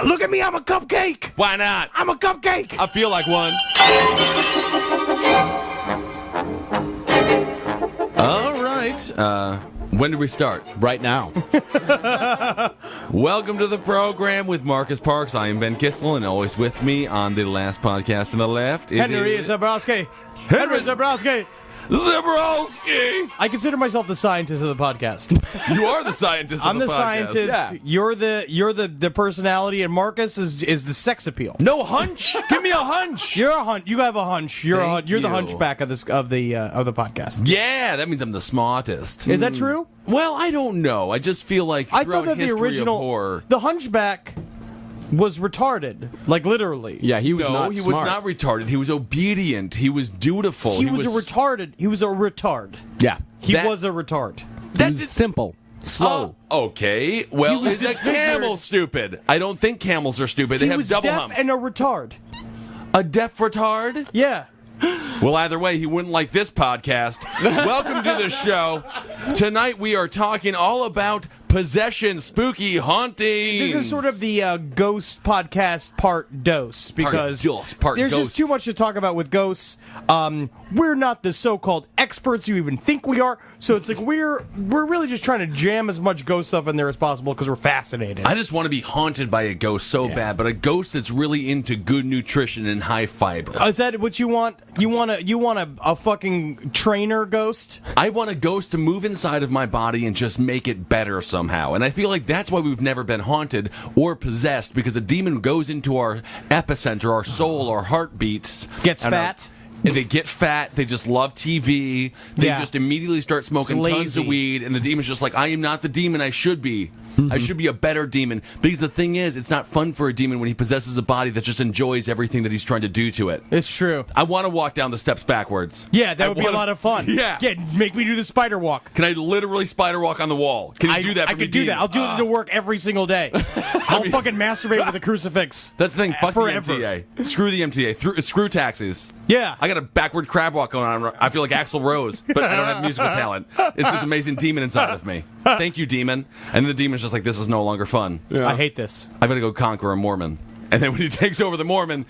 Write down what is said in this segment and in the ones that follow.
Look at me, I'm a cupcake. Why not? I'm a cupcake. I feel like one. All right. When did we start? Right now. Welcome to the program with Marcus Parks. I am Ben Kissel, and always with me on the last podcast on the left is Henry Zabrowski. Henry Zabrowski. Zabrowski. I consider myself the scientist of the podcast. You are the scientist. I'm of the the podcast. scientist. Yeah. You're the personality, and Marcus is the sex appeal. No hunch. Give me a hunch. You're a hunch. You have a hunch. You're Thank you're the you. hunchback of the podcast. Yeah, that means I'm the smartest. Is that true? Well, I don't know. I just feel like I throughout thought that the history original of horror. the hunchback was retarded, like literally. Yeah, he was No, not he smart. was not retarded. He was obedient. He was dutiful. He was a retarded. He was a retard. Yeah. He That- was a retard. He That's was simple. Slow. Okay. Well, He was is a disfigured. camel stupid? I don't think camels are stupid. They He have was double deaf humps. and a retard. A deaf retard? Yeah. Well, either way, he wouldn't like this podcast. Welcome to the show. Tonight we are talking all about possession, spooky haunting. This is sort of the ghost podcast part dose because Part there's ghost. just too much to talk about with ghosts. We're not the so-called experts you even think we are, so it's like we're really just trying to jam as much ghost stuff in there as possible because we're fascinated. I just want to be haunted by a ghost so bad, but a ghost that's really into good nutrition and high fiber. Is that what you want? You want a fucking trainer ghost? I want a ghost to move inside of my body and just make it better somehow. And I feel like that's why we've never been haunted or possessed, because the demon goes into our epicenter, our soul, our heartbeats. Gets and fat. And they get fat. They just love TV. They Yeah. just immediately start smoking It's tons of lazy. weed. And the demon's just like, I am not the demon I should be. I should be a better demon. Because the thing is, it's not fun for a demon when he possesses a body that just enjoys everything that he's trying to do to it. It's true. I want to walk down the steps backwards. Yeah, that I would be a wanna- lot of fun. Yeah. Make me do the spider walk. Can I literally spider walk on the wall? Can you do that for I me, could do that. demon? I'll do it to work every single day. I'll fucking masturbate with a crucifix. That's the thing. Fuck Forever. the MTA. Screw the MTA. Screw taxis. Yeah. I got a backward crab walk going on. I feel like Axl Rose, but I don't have musical talent. It's this amazing demon inside of me. Thank you, demon. And the demon's just like, this is no longer fun. I hate this. I've got to go conquer a Mormon. And then when he takes over the Mormon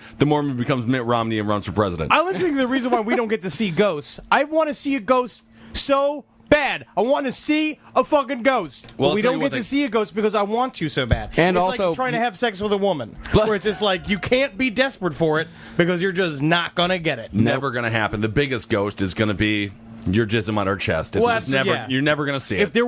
becomes Mitt Romney and runs for president. I was thinking the reason why we don't get to see ghosts. I want to see a ghost so bad. I want to see a fucking ghost. Well, But we I'll tell don't you get one to thing. see a ghost because I want to so bad. And it's also- like trying to have sex with a woman, But- where it's just like you can't be desperate for it because you're just not gonna get it. Never going to happen. The biggest ghost is going to be your jism on her chest. It's Well, just that's- never. yeah. You're never going to see If it.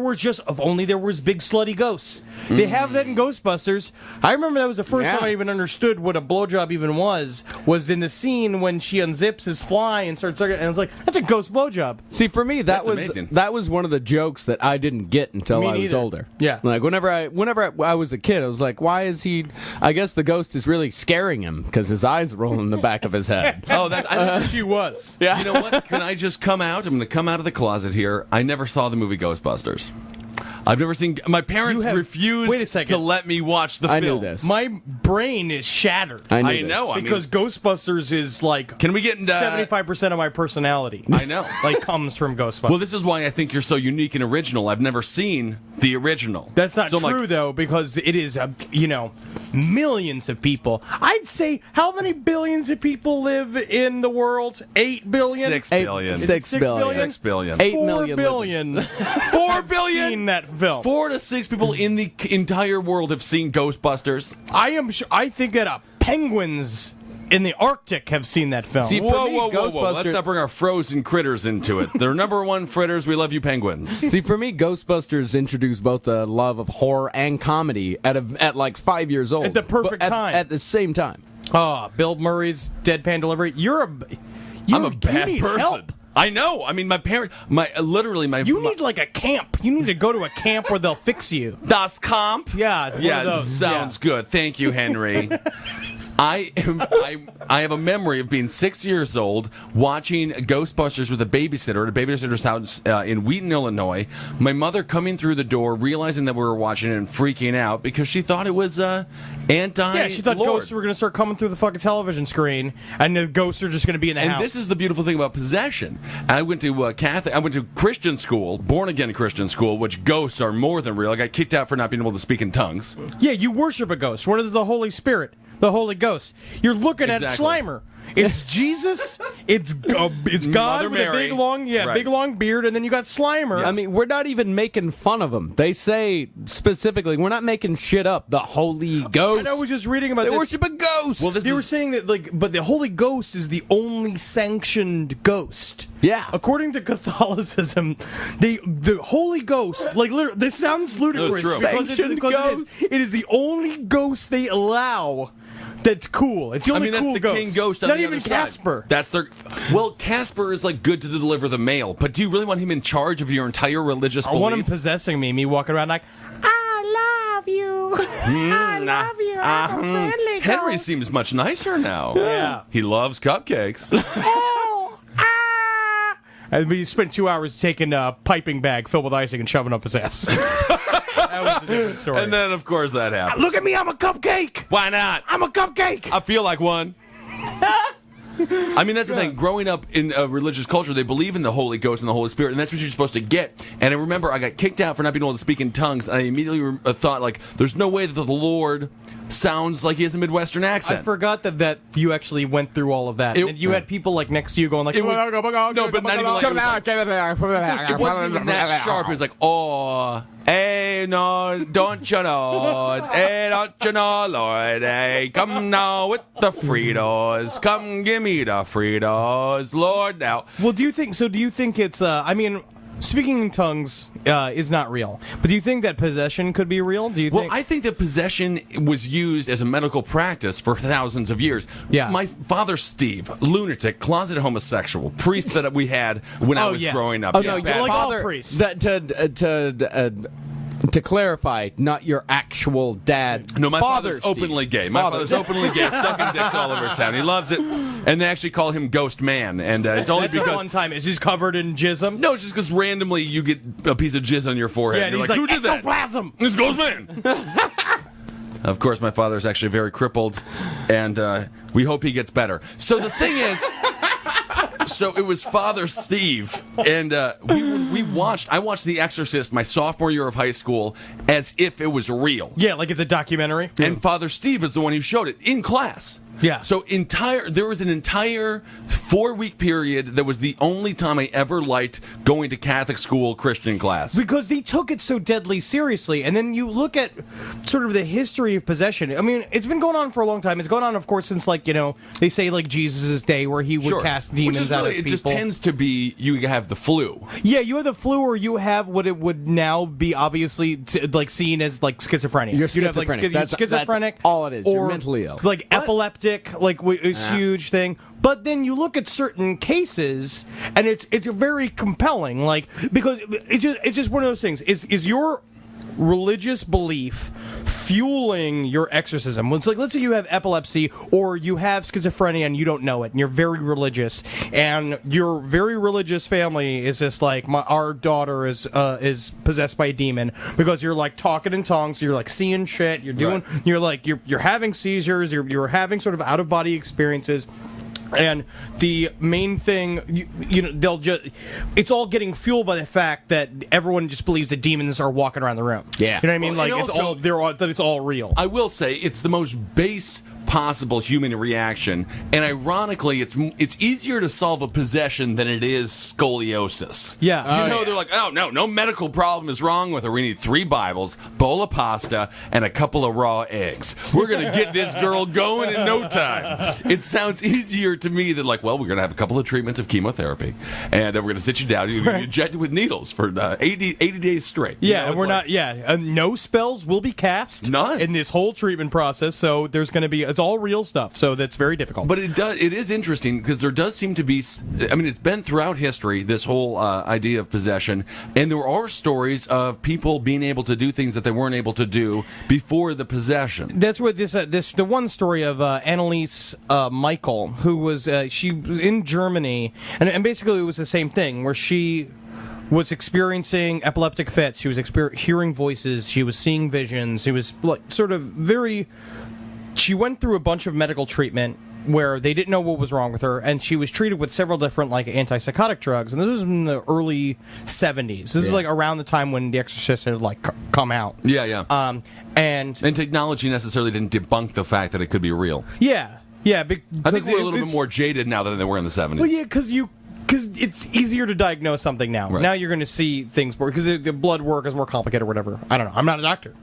if only there was big slutty ghosts. They have that in Ghostbusters. I remember that was the first Yeah. time I even understood what a blowjob even was in the scene when she unzips his fly and starts sucking, and it's like, that's a ghost blowjob. See, for me, That's amazing. that was one of the jokes that I didn't get until Me I was neither. older. Yeah. Like whenever I was a kid, I was like, why is he? I guess the ghost is really scaring him because his eyes roll in the back of his head. Oh, that's. I never She was. Yeah. You know what? Can I just come out? I'm going to come out of the closet here. I never saw the movie Ghostbusters. I've never seen. My parents You have- refused wait a second. to let me watch the I film. knew this. My brain is shattered. I knew I this. know. I mean, Because Ghostbusters is like can we get into 75% of my personality. I know. Like comes from Ghostbusters. Well, this is why I think you're so unique and original. I've never seen the original. That's not So I'm true like, though, because it is millions of people. I'd say how many billions of people live in the world? 8 billion. 6 Eight- billion. 6 6 billion. billion? 6 billion. 8 4 million billion. 4 have billion. seen that film. 4 to 6 people in the entire world have seen Ghostbusters. I think that penguins in the Arctic have seen that film. See, Whoa, For me, whoa, whoa, whoa! Let's Ghostbusters- not bring our frozen critters into it. They're number one fritters. We love you, penguins. See, for me, Ghostbusters introduced both the love of horror and comedy at like 5 years old. At the perfect But time. At the same time. Bill Murray's deadpan delivery. I'm a bad need person. help. I know. I mean, my parents, You need like a camp. You need to go to a camp where they'll fix you. Das Comp. Yeah, one of Yeah, those. sounds good. Thank you, Henry. I have a memory of being 6 years old, watching Ghostbusters with a babysitter at a babysitter's house in Wheaton, Illinois. My mother coming through the door, realizing that we were watching it and freaking out because she thought it was anti-Lord. Yeah, she thought ghosts were going to start coming through the fucking television screen, and the ghosts are just going to be in the house. And this is the beautiful thing about possession. I went to Christian school, born-again Christian school, which ghosts are more than real. I got kicked out for not being able to speak in tongues. Yeah, you worship a ghost. What is the Holy Spirit? The Holy Ghost. You're looking at Slimer. It's Jesus. It's God Mother with Mary. a big long beard, and then you got Slimer. I mean, we're not even making fun of them. They say specifically, we're not making shit up. The Holy Ghost. And I was just reading about they this. worship a ghost. Well, They were saying that, but the Holy Ghost is the only sanctioned ghost. Yeah. According to Catholicism, the Holy Ghost, literally, this sounds ludicrous. true. Sanctioned ghost? It is the only ghost they allow that's cool. It's the only that's cool the ghost. king ghost on Not the even other side. Casper. That's their. Well, Casper is good to deliver the mail, but do you really want him in charge of your entire religious I beliefs? want him possessing me walking around like, I love you. I love you. I'm a friendly Henry ghost. seems much nicer now. Yeah. He loves cupcakes. And we spent 2 hours taking a piping bag filled with icing and shoving up his ass. That was a different story. And then, of course, that happened. Look at me, I'm a cupcake. Why not? I'm a cupcake. I feel like one. I mean, that's the thing. Growing up in a religious culture, they believe in the Holy Ghost and the Holy Spirit, and that's what you're supposed to get. And I remember I got kicked out for not being able to speak in tongues, and I immediately thought, there's no way that the Lord sounds like he has a Midwestern accent. I forgot that you actually went through all of that. And you had people next to you going like, It was, no, but not even it wasn't even that sharp. It was like, oh, hey, no, don't you know, hey, don't you know, Lord, hey, come now with the Fritos, come give me the Fritos, Lord, now. Well, do you think it's, speaking in tongues is not real, but do you think that possession could be real? Do you think? Well, I think that possession was used as a medical practice for thousands of years. Yeah. My father, Steve, lunatic, closeted homosexual, priest that we had when I was growing up. Oh, Yeah, no, bad. your like all father, priests. to clarify, not your actual dad. No, my father, father's openly gay. My father's openly gay, sucking dicks all over town. He loves it, and they actually call him Ghost Man. And it's only That's a because fun time. Is he covered in jism? no, it's just because randomly you get a piece of jizz on your forehead. Yeah, and You're he's who did that? ectoplasm. It's Ghost Man. Of course, my father's actually very crippled, and we hope he gets better. So the thing is. So it was Father Steve, and I watched The Exorcist my sophomore year of high school as if it was real. Yeah, like it's a documentary. And Father Steve is the one who showed it in class. Yeah. So there was an entire 4-week period that was the only time I ever liked going to Catholic school Christian class. Because they took it so deadly seriously. And then you look at sort of the history of possession. I mean, it's been going on for a long time. It's going on, of course, since, they say, Jesus' day where he would Sure. cast demons Which is out really, of people. it just tends to be you have the flu. Yeah, you have the flu, or you have what it would now be obviously seen as schizophrenia. You're You'd have, schizophrenic. you're That's schizophrenic. all it is. Or You're mentally ill. Epileptic, it's a huge thing. But then you look at certain cases, and it's very compelling. Because it's just one of those things. Is your religious belief fueling your exorcism? It's let's say you have epilepsy or you have schizophrenia and you don't know it, and you're very religious, and your very religious family is just our daughter is possessed by a demon because you're talking in tongues, you're seeing shit, you're doing, right. you're having seizures, you're having sort of out of body experiences. And the main thing, it's all getting fueled by the fact that everyone just believes that demons are walking around the room. Yeah. You know what I mean? Well, It's all real. I will say it's the most base possible human reaction, and ironically, it's easier to solve a possession than it is scoliosis. Yeah. They're like, oh no medical problem is wrong with her. We need 3 Bibles, bowl of pasta, and a couple of raw eggs. We're gonna get this girl going in no time. It sounds easier to me than we're gonna have a couple of treatments of chemotherapy, and we're gonna sit you down. You're gonna be injected with needles for 80 days straight. Yeah, and we're not. Yeah, no spells will be cast. None. In this whole treatment process. So there's going to be it's all real stuff. So that's very difficult. But it is interesting because there does seem to be, I mean, it's been throughout history, this whole idea of possession, and there are stories of people being able to do things that they weren't able to do before the possession. That's what the one story of Annalise Michael, who was she was in Germany, and basically it was the same thing where she was experiencing epileptic fits. She was hearing voices. She was seeing visions. She was like sort of very. She went through a bunch of medical treatment where they didn't know what was wrong with her, and she was treated with several different like antipsychotic drugs. And this was in the early 70s. This is like around the time when The Exorcist had like come out. Yeah. And technology necessarily didn't debunk the fact that it could be real. Yeah. I think we're a little bit more jaded now than they were in the 70s. Well, yeah, because it's easier to diagnose something now. Right. Now you're going to see things more because the blood work is more complicated or whatever. I don't know. I'm not a doctor.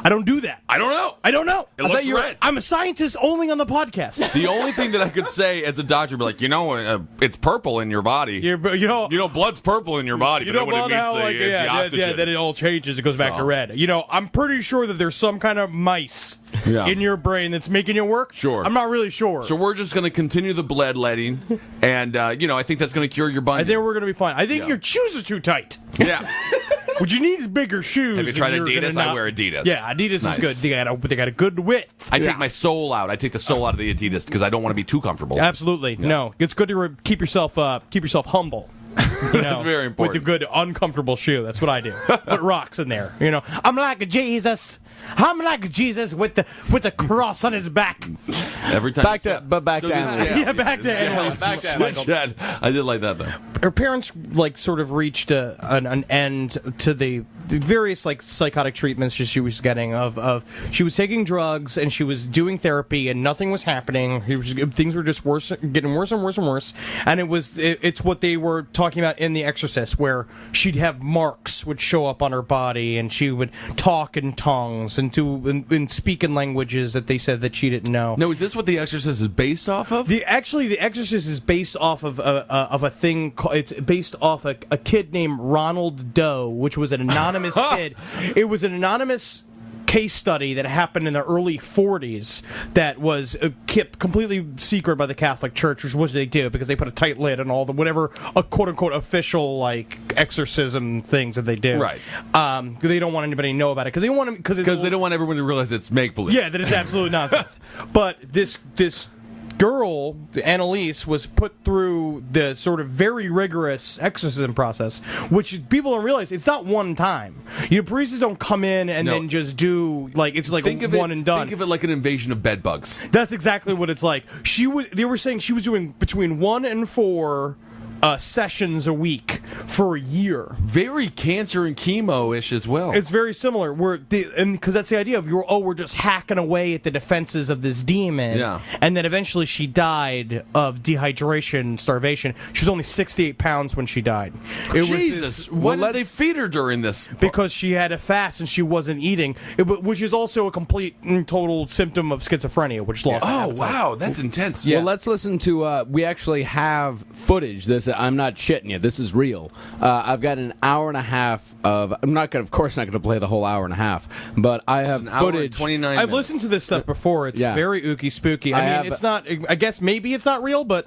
I don't do that. I don't know. It looks red. I'm a scientist only on the podcast. The only thing that I could say as a doctor would be like, it's purple in your body. You know, blood's purple in your body. You but know what it about means how the oxygen. then it all changes. It goes back to red. You know, I'm pretty sure that there's some kind of mice in your brain that's making it work. Sure. I'm not really sure. So we're just going to continue the bloodletting, and I think that's going to cure your bunion. I think we're going to be fine. I think your shoes are too tight. Yeah. What you need is bigger shoes. Have you tried Adidas? I wear Adidas. Yeah, Adidas is good. They got a good width. I take my sole out. I take the sole out of the Adidas because I don't want to be too comfortable. Absolutely. Yeah. No. It's good to keep yourself humble. That's very important. With a good uncomfortable shoe. That's what I do. Put rocks in there. I'm like Jesus. I'm like Jesus with the cross on his back. Every time. Back to Annalise. Yeah, back to Annalise. Back to Michael. I did like that though. Her parents sort of reached an end to the various psychotic treatments she was getting. Of she was taking drugs and she was doing therapy and nothing was happening. Things were just getting worse and worse and worse. And it's what they were talking about in The Exorcist, where she'd have marks would show up on her body and she would talk in tongues and speak in languages that they said that she didn't know. No, is this what The Exorcist is based off of? The Exorcist is based off of a thing. It's based off a kid named Ronald Doe, which was an anonymous kid. It was an anonymous case study that happened in the early 40s that was kept completely secret by the Catholic Church, which was what they do because they put a tight lid on all the whatever quote unquote official exorcism things that they do. Right. They don't want anybody to know about it because they don't want everyone to realize it's make believe. Yeah, that it's absolute nonsense. But this girl, Annalise, was put through the sort of very rigorous exorcism process, which people don't realize it's not one time. Priests don't come in and then just do it's like one and done. Think of it like an invasion of bed bugs. That's exactly what it's like. They were saying she was doing between 1 and 4 sessions a week for a year. Very cancer and chemo-ish as well. It's very similar. Because that's the idea of we're just hacking away at the defenses of this demon. Yeah. And then eventually she died of dehydration, starvation. She was only 68 pounds when she died. Jesus. Why did they feed her during this? Because she had a fast and she wasn't eating, which is also a complete and total symptom of schizophrenia, which lost appetite. Wow. That's intense. Yeah. Well, let's listen to, we actually have footage. I'm not shitting you. This is real. I've got an hour and a half of. I'm not going. Of course, not going to play the whole hour and a half. But I have an hour and footage. 29 I've minutes. listened to this stuff before. It's very ooky spooky. I mean, it's not. I guess maybe it's not real, but.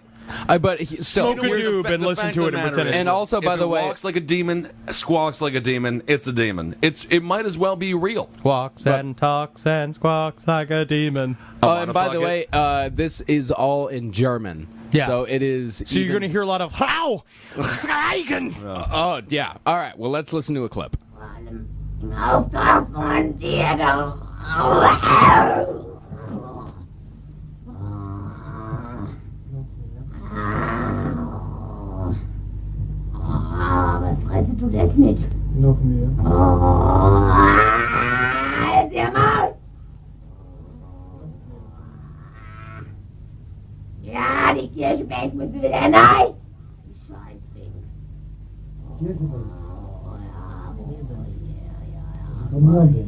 Smoke a doob and listen to it and pretend it's. And also, by the way, walks like a demon, squawks like a demon. It's a demon. It might as well be real. Walks and talks and squawks like a demon. And by the way, this is all in German. Yeah. So it is. So you're going to hear a lot of "How Schweigen." Oh yeah. All right. Well, let's listen to a clip. Was frisst du das mit? Noch mehr. Halt dir Maul! Ja, die Kirschbeck müssen wieder neu. Die Scheißding.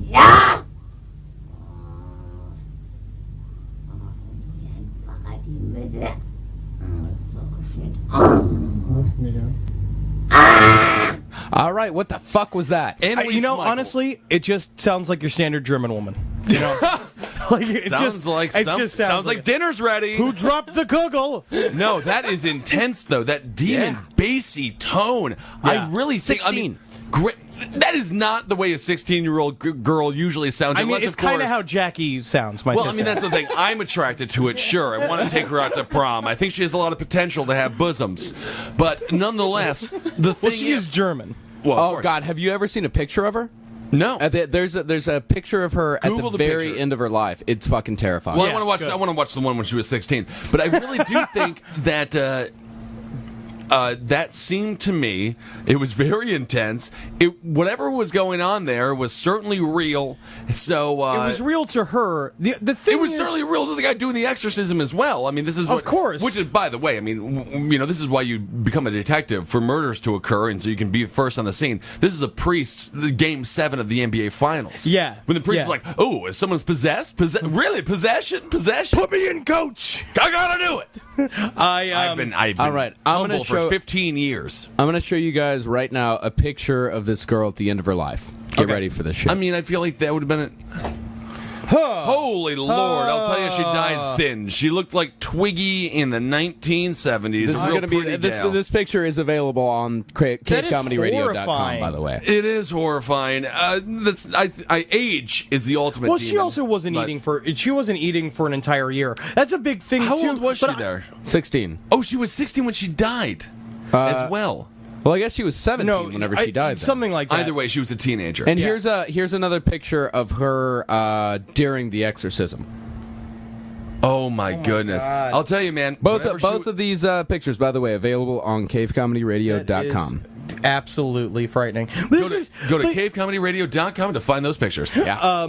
Ja! Die Müsse. So shit. Noch mehr. All right. What the fuck was that? Annalise Michael. Honestly, it just sounds like your standard German woman. Like it Sounds just sounds like dinner's ready. Who dropped the kugel? No, that is intense though. That demon bassy tone. I really think. 16. I mean, great. That is not the way a 16-year-old girl usually sounds. I mean, unless, it's of course, kind of how Jackie sounds. My well, sister. I mean, that's the thing. I'm attracted to it, sure. I want to take her out to prom. I think she has a lot of potential to have bosoms. But nonetheless, the thing well, she is German. Well, of Oh course. God, have you ever seen a picture of her? No. There's a picture of her Google at the the very picture. end of her life. It's fucking terrifying. Well, Yeah, I want to watch the one when she was 16. But I really do think that that seemed to me, it was very intense. Whatever was going on there was certainly real. So It was real to her. The thing it was is, certainly real to the guy doing the exorcism as well. I mean, this is Of course. which is, by the way, I mean, this is why you become a detective, for murders to occur, and so you can be first on the scene. This is a priest, Game 7 of the NBA Finals. Yeah. when the priest Yeah. is like, "Oh, is someone's possessed? Really, possession? Put me in, coach. I gotta do it." I've been all right, I'm humble gonna for show- 15 years. I'm going to show you guys right now a picture of this girl at the end of her life. Get Okay. ready for this shit. I mean, I feel like that would have been Holy Lord, I'll tell you, she died thin. She looked like Twiggy in the 1970s. this is Real going to be pretty this. gal. This picture is available on That is cavecomedyradio.com. horrifying. By the way, It is horrifying. Age is the ultimate. Well, she demon, also wasn't but- eating for. She wasn't eating for an entire year. That's a big thing. How too, old was but she there? 16. Oh, she was 16 when she died, as well. Well, I guess she was 17 No, whenever she died. then. Something like that. Either way, she was a teenager. And Yeah. here's another picture of her during the exorcism. oh my goodness! God. I'll tell you, man. Both whenever of these pictures, by the way, available on cavecomedyradio.com. That is absolutely frightening. go to cavecomedyradio.com to find those pictures. Yeah.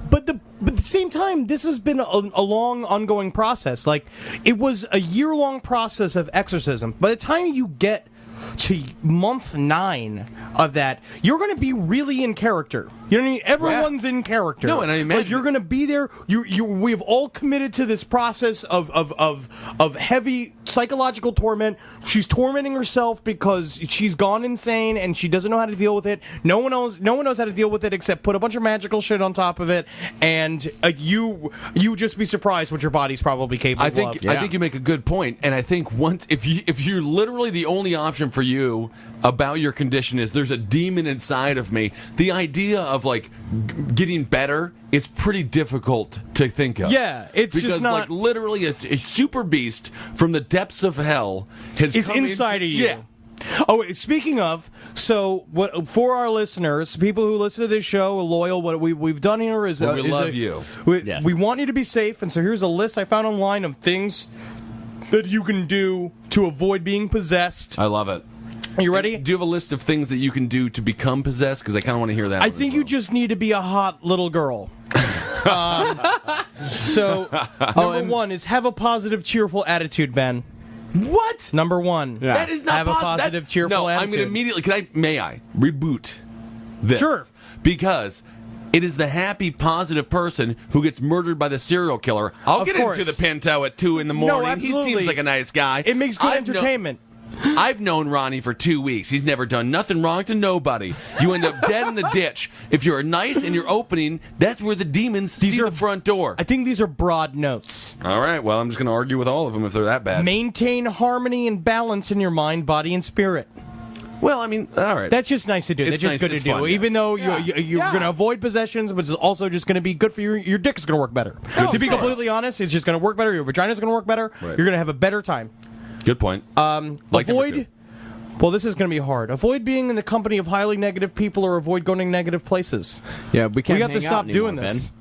But at the same time, this has been a long, ongoing process. Like, it was a year-long process of exorcism. By the time you get to month 9 of that, you're going to be really in character. You know what I mean? Everyone's in character. No, and I imagine- like, you're going to be there. We've all committed to this process of heavy psychological torment. She's tormenting herself because she's gone insane and she doesn't know how to deal with it. No one knows how to deal with it except put a bunch of magical shit on top of it, and you just be surprised what your body's probably capable I think of. I think you make a good point, and I think once if you're literally the only option for you about your condition is there's a demon inside of me, the idea of like getting better is pretty difficult to think of. Yeah, it's because just not- like literally a super beast from the depths of hell It's come inside of you. Yeah. Oh, wait, speaking of, so what for our listeners, people who listen to this show, are loyal, what we've done here is Well, we is love you. Yes. We want you to be safe, and so here's a list I found online of things that you can do to avoid being possessed. I love it. Are you ready? Do you have a list of things that you can do to become possessed? Because I kind of want to hear that. I one as think you well. just need to be a hot little girl. So, number one is have a positive, cheerful attitude, Ben. What? Number one. Yeah. That is not Have a positive, cheerful no, attitude. I'm going to immediately. May I reboot this? Sure. Because it is the happy, positive person who gets murdered by the serial killer. I'll Of get course. into the Pinto at 2 in the morning. He absolutely. seems like a nice guy. It makes good I've entertainment. I've known Ronnie for 2 weeks. He's never done nothing wrong to nobody. You end up dead in the ditch. If you're nice and you're opening, that's where the demons see the front door. I think these are broad notes. All right, well, I'm just going to argue with all of them if they're that bad. Maintain harmony and balance in your mind, body, and spirit. Well, I mean, all right. That's just nice to do. It's That's just nice, good to it's do. fun, Even yes. though you're going to avoid possessions, but it's also just going to be good for your dick is going to work better. To be completely honest, it's just going to work better. Your vagina is going to work better. Right. You're going to have a better time. Good point. Like number avoid. 2. Well, this is going to be hard. Avoid being in the company of highly negative people or avoid going to negative places. Yeah, we can't. We have to hang out stop anymore, doing this. Ben.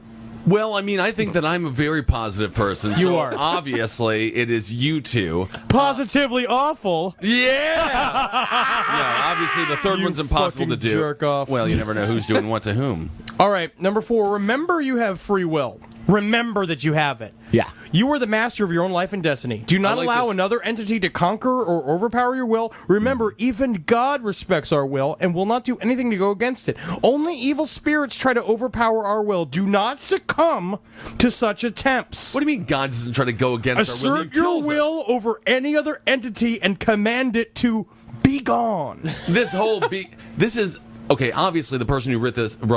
Well, I mean, I think that I'm a very positive person. You so are. Obviously, it is you two. Positively awful. Yeah! Yeah, obviously the third You one's impossible to fucking do. jerk off. Well, you never know who's doing what to whom. All right, number 4. Remember you have free will. Remember that you have it. Yeah. You are the master of your own life and destiny. Do not I like allow this. another entity to conquer or overpower your will. Remember, even God respects our will and will not do anything to go against it. Only evil spirits try to overpower our will. Do not succumb to such attempts. What do you mean God doesn't try to go against our will? He Assert your kills us. will over any other entity and command it to be gone. This is... Okay, obviously the person who wrote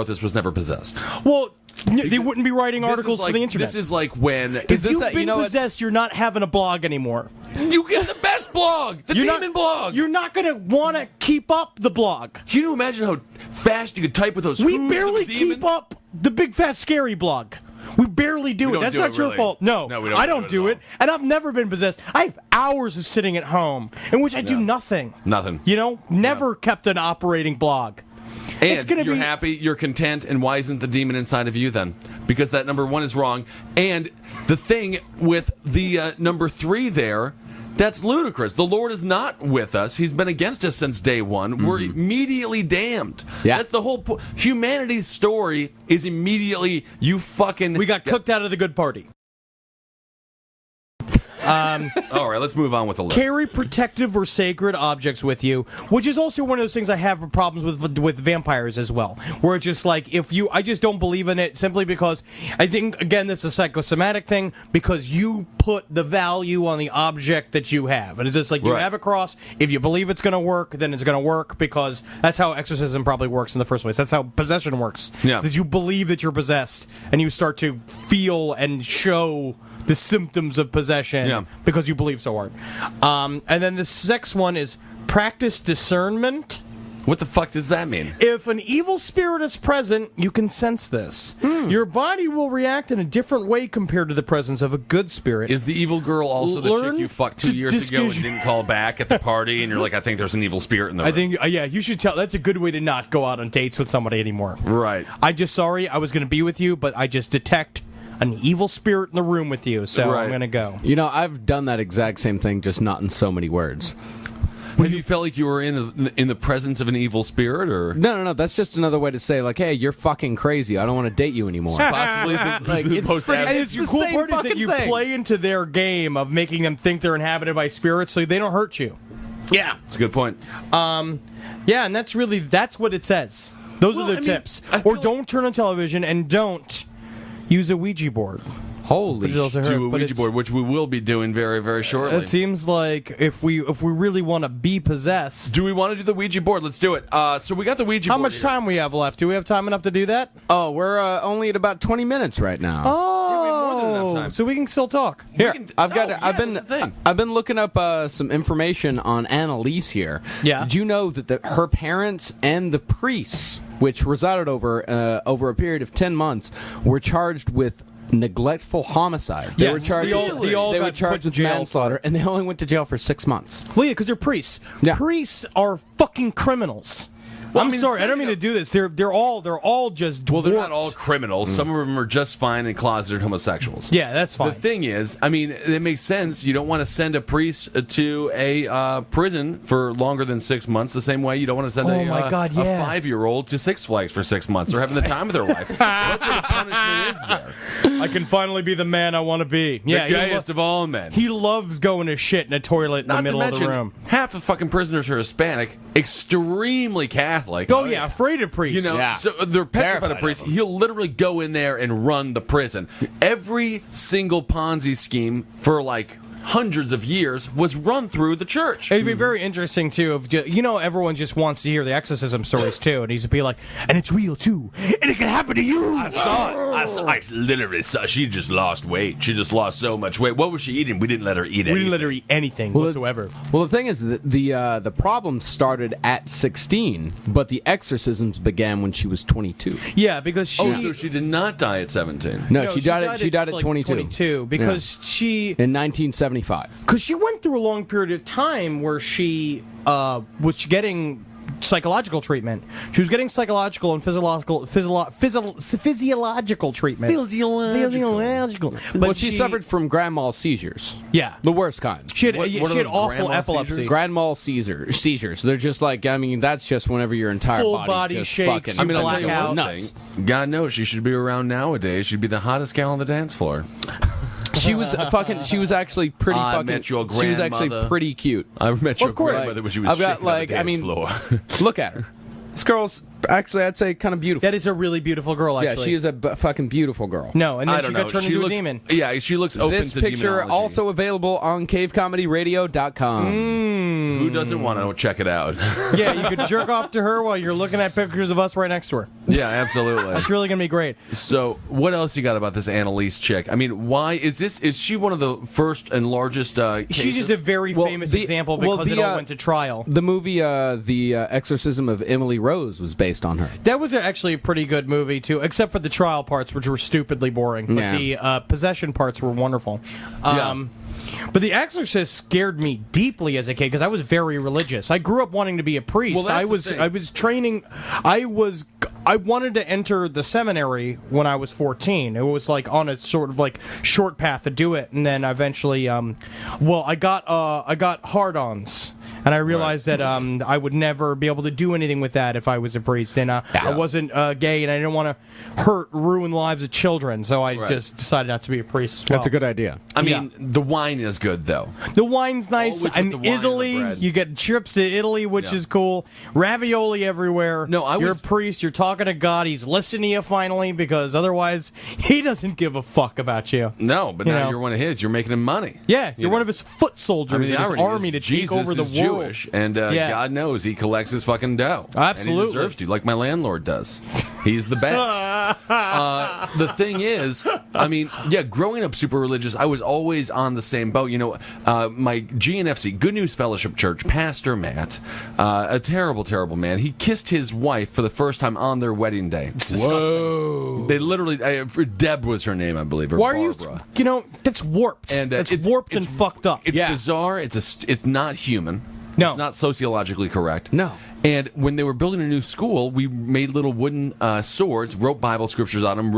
this was never possessed. Well, They wouldn't be writing This is articles like- for the internet. This is like when if this you've a- been you know what? possessed, you're not having a blog anymore. you get the best blog, the You're demon not, blog. You're not going to want to keep up the blog. Can you imagine how fast you could type with those? We who's of barely a demon? keep up the Big Fat Scary blog. We barely do We it. don't That's do not it, your really. fault. No, No, we don't I do don't it do at it. And I've never been possessed. I have hours of sitting at home in which I do nothing. Nothing. You know, never kept an operating blog. And It's gonna you're be- happy, you're content, and why isn't the demon inside of you then? Because that number 1 is wrong. And the thing with the number 3 there, that's ludicrous. The Lord is not with us. He's been against us since day one. We're immediately damned. Yeah. That's the whole point. Humanity's story is immediately, you fucking... We got cooked out of the good party. All right, let's move on with the list. Carry protective or sacred objects with you, which is also one of those things I have problems with vampires as well. Where it's just like, I just don't believe in it simply because I think, again, that's a psychosomatic thing because you put the value on the object that you have. And it's just like, you Right. have a cross, if you believe it's going to work, then it's going to work because that's how exorcism probably works in the first place. That's how possession works. Yeah. That you believe that you're possessed and you start to feel and show the symptoms of possession Yeah. because you believe so hard. And then the next one is practice discernment. What the fuck does that mean? If an evil spirit is present, you can sense this. Your body will react in a different way compared to the presence of a good spirit. Is the evil girl also the Learn chick you fucked 2 to years ago and discus- didn't call back at the party and you're like, I think there's an evil spirit in the room? I think, yeah, you should tell. That's a good way to not go out on dates with somebody anymore. Right. I'm just sorry. I was going to be with you, but I just detect an evil spirit in the room with you, so Right. I'm going to go. You know, I've done that exact same thing, just not in so many words. Have you felt like you were in the presence of an evil spirit, or No. That's just another way to say, like, hey, you're fucking crazy. I don't want to date you anymore. possibly the, Like, the it's most pretty- And avid- it's the the cool same part is that fucking you thing. play into their game of making them think they're inhabited by spirits so they don't hurt you. Yeah. It's a good point. Yeah, and that's what it says. Those Well, are the I mean, tips. I feel Or don't turn on television and don't use a Ouija board. Holy Which is also To hurt, a but Ouija it's- board, which we will be doing very, very shortly. It seems like if we really want to be possessed, Do we want to do the Ouija board? Let's do it. So we got the Ouija how board. much here. time we have left? Do we have time enough to do that? Oh, we're only at about 20 minutes right now. Oh, we have more than enough time. so we can still talk. Here, can- I've got. No, yeah, I've been. that's the thing. I've been looking up some information on Annalise here. Yeah. Did you know that her parents and the priests, which resided over a period of 10 months, were charged with neglectful homicide? They Yes, were charged. they all they were got charged put in with jail manslaughter, and they only went to jail for 6 months. Well, yeah, because they're priests. Yeah. Priests are fucking criminals. Well, I'm I mean, sorry, I don't setting mean to up- do this. They're all just Well, they're warped. not all criminals. Some of them are just fine and closeted homosexuals. Yeah, that's fine. The thing is, I mean, it makes sense. You don't want to send a priest to a prison for longer than 6 months. The same way you don't want to send Oh my God, yeah. a 5-year-old to Six Flags for 6 months. They're having the time of their life. That's what the punishment is there. I can finally be the man I want to be. Yeah, the gayest of all men. he loves going to shit in a toilet in the Not to middle of mention, the room. half the fucking prisoners are Hispanic, extremely Catholic. Oh yeah, afraid of priests. You know, Yeah. so they're petrified Terrified of priests. of them. He'll literally go in there and run the prison. Every single Ponzi scheme for like hundreds of years was run through the church. It'd be very interesting too if everyone just wants to hear the exorcism stories too, and he's to be like, and it's real too, and it can happen to you. I saw it. I literally saw. She just lost weight. She just lost so much weight. What was she eating? We didn't let her eat anything. We didn't let her eat anything whatsoever. Well, the thing is that the problem started at 16, but the exorcisms began when she was 22. Yeah, because she. Oh, so she did not die at 17. No, she died at like 22. 22 because she. In 1975. Because she went through a long period of time where she was getting psychological treatment. She was getting psychological and physiological treatment. Physiological. But Well, she suffered from grand mal seizures. Yeah. The worst kind. She had, What she are had those awful grand mal epilepsy. seizures? Grand mal seizures. They're just like, I mean, that's just whenever your entire Full body, body just shakes, fucking I mean, I'll tell you Blackout. one nuts. thing. God knows she should be around nowadays. She'd be the hottest gal on the dance floor. She was actually pretty I fucking. met your She was actually grandmother. pretty cute. I met your Of course. grandmother when she was I've got, shaking on the like, I dance mean- floor. Look at her. This girl's actually, I'd say kind of beautiful. That is a really beautiful girl, Yeah, actually. she is a fucking beautiful girl. No, and I then don't she know. got turned She into looks, a demon. Yeah, she looks open This to picture demonology. also available on cavecomedyradio.com. Who doesn't want to check it out? Yeah, you could jerk off to her while you're looking at pictures of us right next to her. Yeah, absolutely. That's really going to be great. So, what else you got about this Annalise chick? I mean, why is this? Is she one of the first and largest cases? She's just a very famous example because it all went to trial. The movie The Exorcism of Emily Rose was based on her. That was actually a pretty good movie, too, except for the trial parts, which were stupidly boring. But Yeah. the possession parts were wonderful. But The Exorcist scared me deeply as a kid because I was very religious. I grew up wanting to be a priest. Well, that's the thing. I was training. I wanted to enter the seminary when I was 14. It was like on a sort of like short path to do it, and then eventually, I got hard-ons. And I realized that I would never be able to do anything with that if I was a priest. And I wasn't gay, and I didn't want to ruin lives of children. So I just decided not to be a priest as well. That's a good idea. I mean, the wine is good though. The wine's nice. Always with And the wine and the Italy, bread. you get trips to Italy, which is cool. Ravioli everywhere. No, You're a priest. You're talking to God. He's listening to you finally because otherwise he doesn't give a fuck about you. No, but You now know. you're one of his. You're making him money. Yeah, you're You one know. of his foot soldiers I mean, the in his irony army is to take Jesus over the is world. Jewish, and Yeah. God knows he collects his fucking dough. Absolutely. And he deserves to, like my landlord does. He's the best. The thing is, I mean, yeah, growing up super religious, I was always on the same boat. You know, my GNFC, Good News Fellowship Church, Pastor Matt, a terrible, terrible man, he kissed his wife for the first time on their wedding day. Whoa. They literally, Deb was her name, I believe, or Why are Barbara. that's warped. And, that's it's- warped it's- and fucked up. It's Yeah. bizarre. It's not human. No. It's not sociologically correct. No. And when they were building a new school, we made little wooden swords, wrote Bible scriptures on them,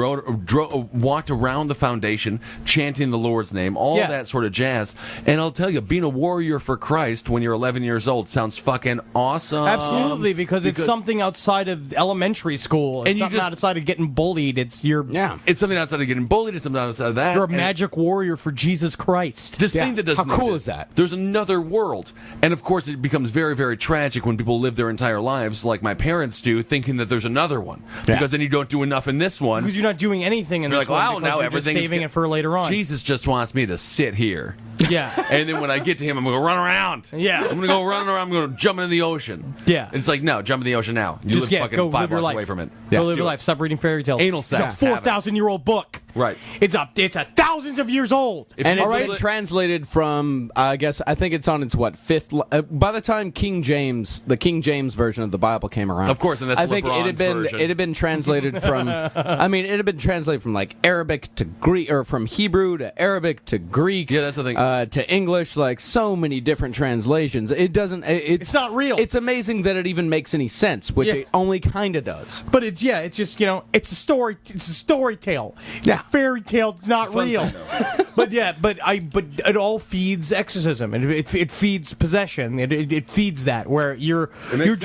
walked around the foundation, chanting the Lord's name, all Yeah. that sort of jazz. And I'll tell you, being a warrior for Christ when you're 11 years old sounds fucking awesome. Absolutely, because it's something outside of elementary school. It's And you something just- outside of getting bullied. It's Yeah. It's something outside of getting bullied. It's something outside of that. you're a And magic warrior for Jesus Christ. This Yeah. thing that doesn't How cool exist. is that? There's another world. And of course, it becomes very, very tragic when people live their entire lives like my parents do, thinking that there's another one. Yeah. Because then you don't do enough in this one. Because you're not doing anything in You're this like, one wow, because now you're everything just is saving good. it for later on. Jesus just wants me to sit here. Yeah. And then when I get to him, I'm going to run around. Yeah. I'm going to go running around. I'm going to jump into the ocean. Yeah. It's like, no, jump in the ocean now. You Just live fucking go 5 live your blocks life. away from it. Go live Do your it. life. Stop reading fairy tales. Anal It's sex. a Have it. 4,000-year-old book. Right. It's a thousands of years old. And All it's right. translated from, I think it's on its, fifth... by the time the King James version of the Bible came around. Of course, and that's I think LeBron's version. it had been translated from... it had been translated from, like, Arabic to Greek, or from Hebrew to Arabic to Greek. Yeah, that's the thing. To English, like, so many different translations. It doesn't... It's not real. It's amazing that it even makes any sense, which Yeah. it only kind of does. But it's just it's a story. It's a story tale. It's Yeah. a fairy tale. It's not real. but it all feeds exorcism. It feeds possession. It feeds that where it's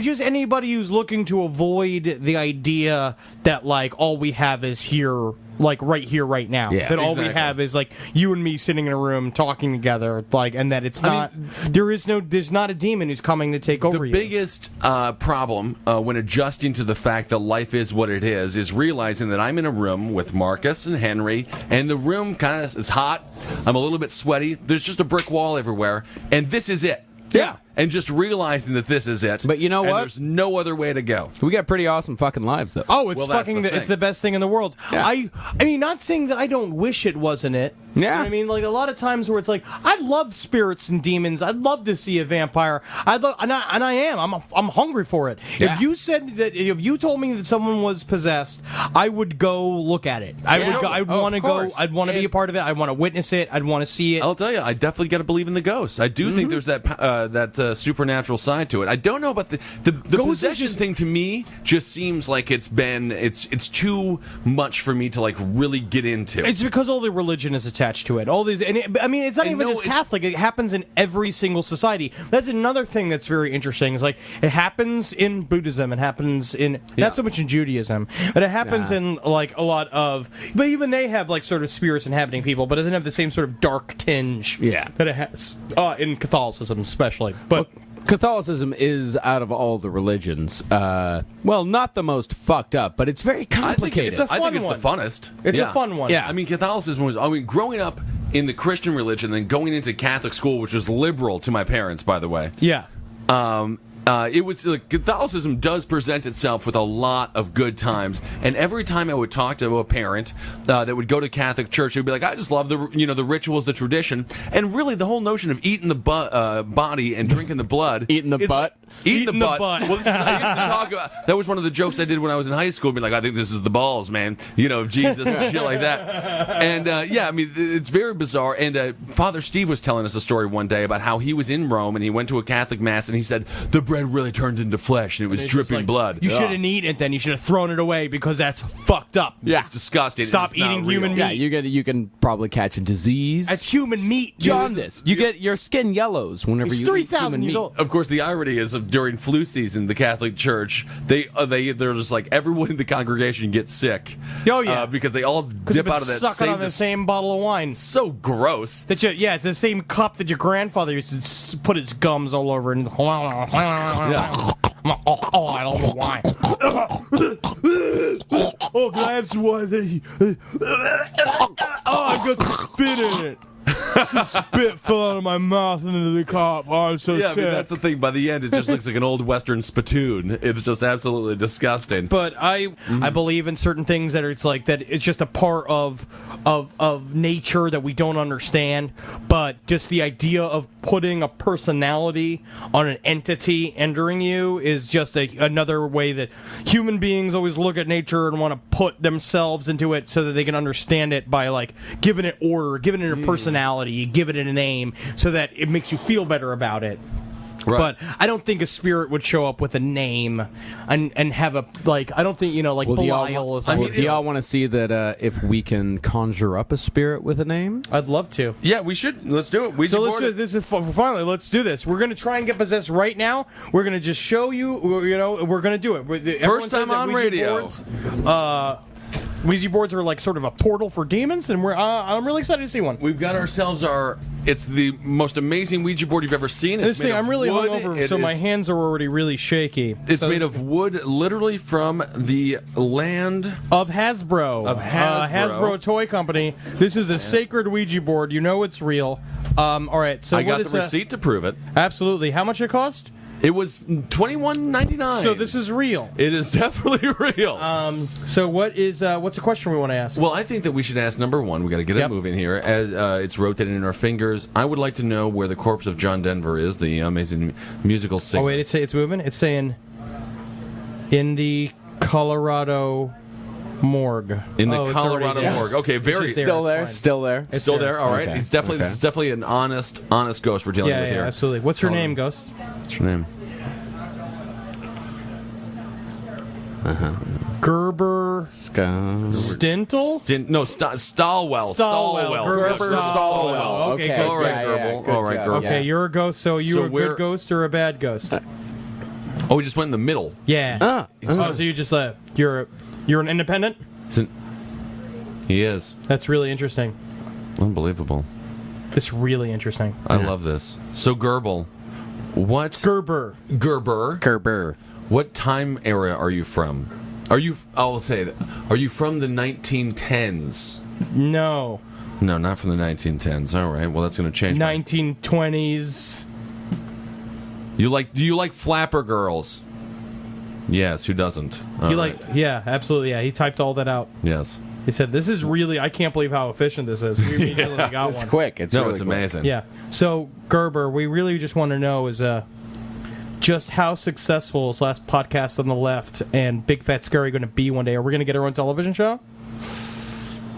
just anybody who's looking to avoid the idea that like all we have is here. Like right here, right now. Yeah. That all we Exactly. have is like you and me sitting in a room talking together. Like, and that it's not. There's not a demon who's coming to take over The you. biggest problem when adjusting to the fact that life is what it is realizing that I'm in a room with Marcus and Henry, and the room kind of is hot. I'm a little bit sweaty. There's just a brick wall everywhere, and this is it. Yeah. And just realizing that this is it. But you know and what? There's no other way to go. We got pretty awesome fucking lives, though. Oh, it's Well, that's fucking. the thing. It's the best thing in the world. Yeah. I mean, not saying that I don't wish it wasn't it. Yeah. You know what I mean, like a lot of times where it's like, I love spirits and demons. I'd love to see a vampire. And I am. I'm hungry for it. Yeah. If you told me that someone was possessed, I would go look at it. I would. I'd Oh, want to of go. course. I'd want to be a part of it. I'd want to witness it. I'd want to see it. I'll tell you, I definitely got to believe in the ghosts. I do think there's that supernatural side to it. I don't know about the Ghosts is possession just- thing. To me, just seems like it's too much for me to like really get into. It's because all the religion is attached to it. All these, I mean, it's not And even no, just it's- Catholic. It happens in every single society. That's another thing that's very interesting. Is like it happens in Buddhism. It happens in not so much in Judaism, but it happens in like a lot of. But even they have like sort of spirits inhabiting people, but it doesn't have the same sort of dark tinge. Yeah. that it has in Catholicism, especially. But Catholicism is, out of all the religions, well, not the most fucked up, but it's very complicated. it's a I think it's one. the funnest. It's Yeah. a fun one. Yeah. I mean, Catholicism was. I mean, growing up in the Christian religion, then going into Catholic school, which was liberal to my parents, by the way. Yeah. It was like, Catholicism does present itself with a lot of good times, and every time I would talk to a parent that would go to Catholic church, they'd be like, "I just love the rituals, the tradition, and really the whole notion of eating the body and drinking the blood, Eating the butt. Eating the butt. Well, I used to talk about. That was one of the jokes I did when I was in high school. Be like, I think this is the balls, man. Jesus and shit like that. And I mean, it's very bizarre. And Father Steve was telling us a story one day about how he was in Rome and he went to a Catholic mass and he said the bread really turned into flesh and it was dripping blood. You shouldn't eat it then. You should have thrown it away because that's fucked up. Yeah. It's disgusting. Stop It's not eating real. human meat. Yeah, you can probably catch a disease. That's human meat. dude. Jaundice. You get your skin yellows whenever It's you eat 3,000 human years meat. old. Of course, the irony is during flu season, the Catholic Church they're just like everyone in the congregation gets sick. Oh, yeah. Because they all dip out of that sucking on the same bottle of wine. So gross. It's the same cup that your grandfather used to put his gums all over and oh, I don't know why. Oh, can I have some wine? Oh, I got some spit in it. Some spit fell out of my mouth into the cup. Oh, I'm so Yeah, I sick. mean, that's the thing. By the end, it just looks like an old Western spittoon. It's just absolutely disgusting. But I believe in certain things that it's like that. It's just a part of nature that we don't understand. But just the idea of putting a personality on an entity entering you is just another way that human beings always look at nature and want to put themselves into it so that they can understand it by like giving it order, giving it a personality, give it a name so that it makes you feel better about it. Right. But I don't think a spirit would show up with a name and have a, like, I don't think, like, Well, do Belial y'all, or something. do y'all want to see that if we can conjure up a spirit with a name? I'd love to. Yeah, we should. Let's do it. So let's do this. Finally, let's do this. We're going to try and get possessed right now. We're going to just show you, we're going to do it. First time on radio. Ouija boards are like sort of a portal for demons, and I'm really excited to see one. We've got ourselves it's the most amazing Ouija board you've ever seen. It's This thing, made of I'm really wood. hungover, so my hands are already really shaky. It's So made this- of wood, literally from the land. Of Hasbro. Of Hasbro. Hasbro Toy Company. This is a sacred Ouija board. You know it's real. All right, so I what got is the receipt to prove it. Absolutely. How much it cost? It was $21.99. So this is real. It is definitely real. So what's a question we want to ask? Well, I think that we should ask number one. We got to get it Yep. moving here. As it's rotating in our fingers, I would like to know where the corpse of John Denver is, the amazing musical singer. Oh wait, it's moving. It's saying in the Colorado morgue. In the Oh, it's already Colorado there. morgue. Okay, very just there. Still it's there? fine. Still there? It's still there, there. All right, okay. it's definitely Okay. this is definitely an honest ghost we're dealing with Yeah, here. absolutely. What's her name, Ghost? What's your name? Gerber Stintel? Stallwell. Gerber Stallwell. Okay, Okay. good. All right, Yeah, Gerbil. good All right, job. Gerbil. Okay, you're a ghost, so you So a we're- good ghost or a bad ghost? Oh, we just went in the middle. Yeah. Oh, so you just you're an independent? He is. That's really interesting. Unbelievable. That's really interesting. I love this. So Gerbil, what Gerber. Gerber. What time era are you from? I'll say that. Are you from the 1910s? No. No, not from the 1910s. All right. Well, that's going to change. 1920s. Do you like flapper girls? Yes. Who doesn't? All right. Yeah, absolutely. Yeah, he typed all that out. Yes. He said, "This is really. I can't believe how efficient this is. We immediately got It's one." quick. It's No, really it's quick. amazing. Yeah. So Gerber, we really just want to know is just how successful is Last Podcast on the Left and Big Fat Scary going to be one day? Are we going to get our own television show?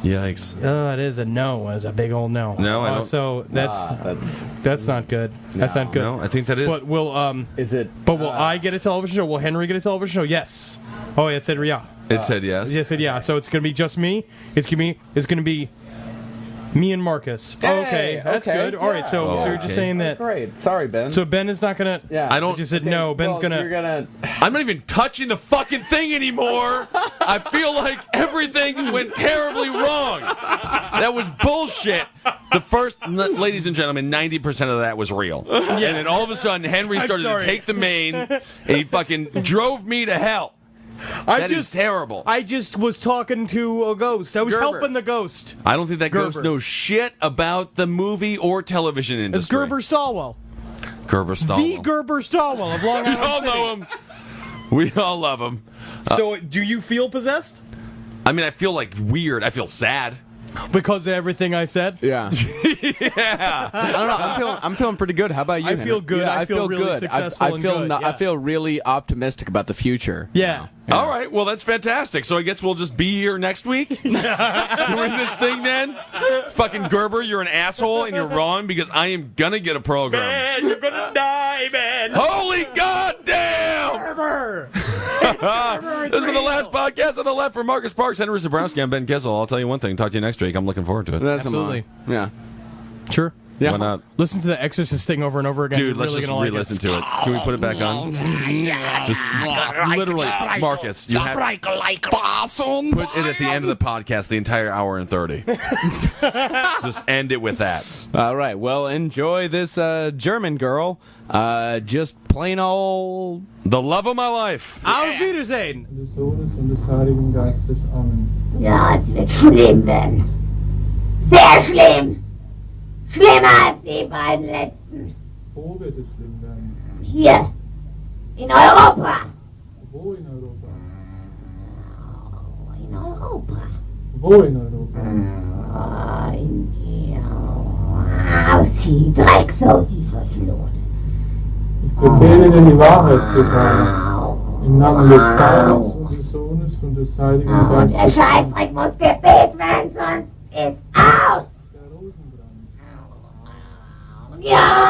Yikes. It is a no. It's a big old no. No, I don't- So that's not good. That's not good. No, I think that is. But will Is it? will I get a television show? Will Henry get a television show? Yes. Oh, it said yeah. It said yes. Yes, it said yeah. So it's going to be just me. It's going to be Me and Marcus. Okay, that's good. All right, so you're just saying that. Great. Sorry, Ben. So Ben is not gonna. Yeah. I don't. Just said no. Ben's gonna. You're gonna. I'm not even touching the fucking thing anymore. I feel like everything went terribly wrong. That was bullshit. The first, ladies and gentlemen, 90% of that was real. And then all of a sudden, Henry started to take the main, and he fucking drove me to hell. That is terrible. I just was talking to a ghost. I was Gerber. helping the ghost. I don't think that ghost Gerber. knows shit about the movie or television industry. It's Gerber Stallwell. Gerber Stallwell. The Gerber Stallwell of Long We Island all City. know him. We all love him. So, do you feel possessed? I mean, I feel like weird. I feel sad. Because of everything I said? Yeah. Yeah. I don't know. I'm feeling pretty good. How about you? I feel Henry? good. Yeah, I feel really good. successful I and feel good, I yeah. feel really optimistic about the future. Yeah. All right. Well, that's fantastic. So I guess we'll just be here next week doing this thing then. Fucking Gerber, you're an asshole and you're wrong because I am gonna get a program. Man, you're gonna die, man. Holy goddamn! Gerber. This has been the last podcast on the left for Marcus Parks, Henry Zabrowski. I'm Ben Kissel. I'll tell you one thing. Talk to you next week. I'm looking forward to it. That's Absolutely. Yeah. Sure. Yeah. Why not? Listen to the Exorcist thing over and over again. Dude, You're let's really just gonna like re-listen to it. Can we put it back on? Just literally, Marcus, you have put it at the end of the podcast, the entire hour and 30. Just end it with that. All right. Well, enjoy this German girl. Just plain old. The love of my life. Auf Wiedersehen. Des Sohnes und des Heiligen Geistes. Amen. Ja, es wird schlimm werden. Sehr schlimm. Schlimmer als die beiden letzten. Wo wird es schlimm werden? Hier. In Europa. Wo in Europa? In Europa. Wo in Europa? Aus die Drecksau, sie verflucht. Ich befehle dir, die Wahrheit zu sagen. Im Namen des Vaters und des Sohnes und des Heiligen Und der Geistes. Scheißdreck muss gebet werden, sonst ist aus. Der Rosenbrand. Ja!